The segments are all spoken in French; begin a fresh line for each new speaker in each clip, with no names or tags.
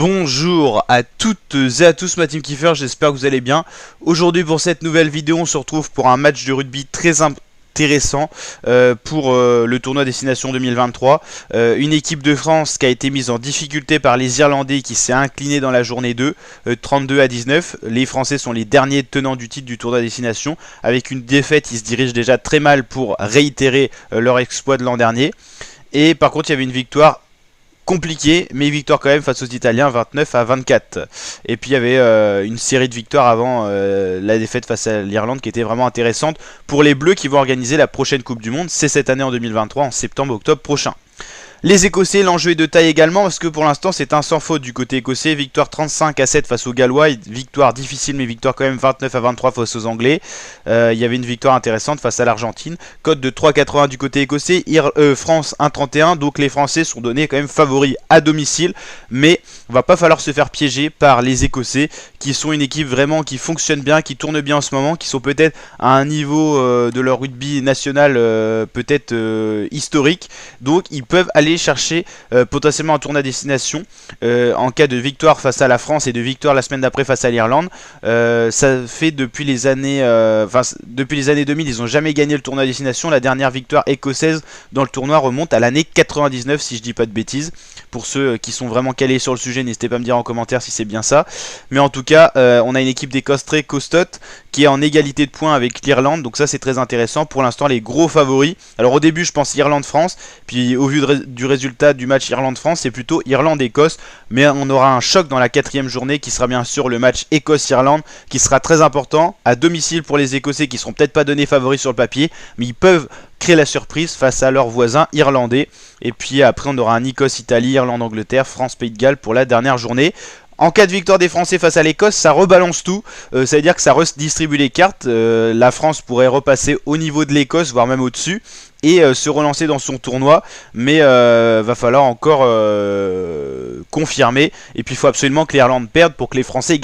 Bonjour à toutes et à tous, ma team Kiefer, j'espère que vous allez bien. Aujourd'hui pour cette nouvelle vidéo, on se retrouve pour un match de rugby très intéressant pour le tournoi Destination 2023. Une équipe de France qui a été mise en difficulté par les Irlandais qui s'est inclinée dans la journée 2, 32 à 19. Les Français sont les derniers tenants du titre du tournoi Destination. Avec une défaite, ils se dirigent déjà très mal pour réitérer leur exploit de l'an dernier. Et par contre, il y avait une victoire compliqué, mais victoire quand même face aux Italiens 29 à 24. Et puis il y avait une série de victoires avant la défaite face à l'Irlande qui était vraiment intéressante pour les Bleus qui vont organiser la prochaine Coupe du Monde. C'est cette année en 2023, en septembre-octobre prochain. Les Écossais, l'enjeu est de taille également parce que pour l'instant c'est un sans faute du côté écossais. Victoire 35 à 7 face aux Gallois, victoire difficile mais victoire quand même 29 à 23 face aux Anglais. Il y avait une victoire intéressante face à l'Argentine. Cote de 3,81 du côté écossais, France 1,31, donc les Français sont donnés quand même favoris à domicile. Mais il va pas falloir se faire piéger par les Écossais qui sont une équipe vraiment qui fonctionne bien, qui tourne bien en ce moment, qui sont peut-être à un niveau de leur rugby national peut-être historique. Donc ils peuvent aller chercher potentiellement un tournoi à destination en cas de victoire face à la France et de victoire la semaine d'après face à l'Irlande. Ça fait depuis les années 2000, ils n'ont jamais gagné le tournoi à destination. La dernière victoire écossaise dans le tournoi remonte à l'année 99 si je dis pas de bêtises. Pour ceux qui sont vraiment calés sur le sujet, n'hésitez pas à me dire en commentaire si c'est bien ça. Mais en tout cas, on a une équipe d'Écosse très costote qui est en égalité de points avec l'Irlande. Donc ça c'est très intéressant. Pour l'instant les gros favoris. Alors au début je pense Irlande-France. Puis au vu du résultat du match Irlande-France, c'est plutôt Irlande-Écosse. Mais on aura un choc dans la 4e journée qui sera bien sûr le match Écosse-Irlande qui sera très important à domicile pour les Écossais qui seront peut-être pas donnés favoris sur le papier. Mais ils peuvent créer la surprise face à leurs voisins irlandais. Et puis après on aura un Écosse-Italie, Irlande-Angleterre, France-Pays de Galles pour la dernière journée. En cas de victoire des Français face à l'Écosse, ça rebalance tout, ça veut dire que ça redistribue les cartes, la France pourrait repasser au niveau de l'Écosse, voire même au-dessus, et se relancer dans son tournoi, mais va falloir encore confirmer, et puis il faut absolument que l'Irlande perde pour que les Français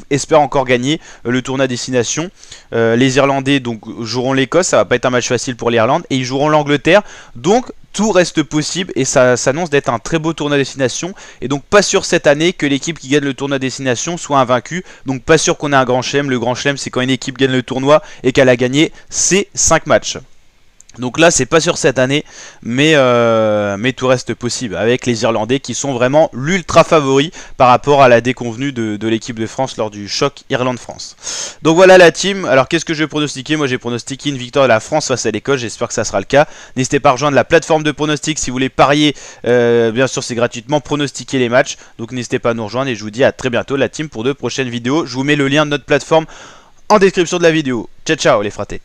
espèrent encore gagner le tournoi à destination. Les Irlandais donc joueront l'Écosse, ça va pas être un match facile pour l'Irlande, et ils joueront l'Angleterre, donc tout reste possible et ça s'annonce d'être un très beau tournoi à destination. Et donc pas sûr cette année que l'équipe qui gagne le tournoi à destination soit invaincue. Donc pas sûr qu'on ait un grand chelem. Le grand chelem c'est quand une équipe gagne le tournoi et qu'elle a gagné ses 5 matchs. Donc là c'est pas sûr cette année, mais tout reste possible avec les Irlandais qui sont vraiment l'ultra favori par rapport à la déconvenue de l'équipe de France lors du choc Irlande-France. Donc voilà la team. Alors qu'est-ce que je vais pronostiquer? Moi j'ai pronostiqué une victoire de la France face à l'Écosse, j'espère que ça sera le cas. N'hésitez pas à rejoindre la plateforme de pronostic si vous voulez parier, bien sûr c'est gratuitement, pronostiquer les matchs. Donc n'hésitez pas à nous rejoindre et je vous dis à très bientôt la team pour de prochaines vidéos. Je vous mets le lien de notre plateforme en description de la vidéo. Ciao ciao les fratés.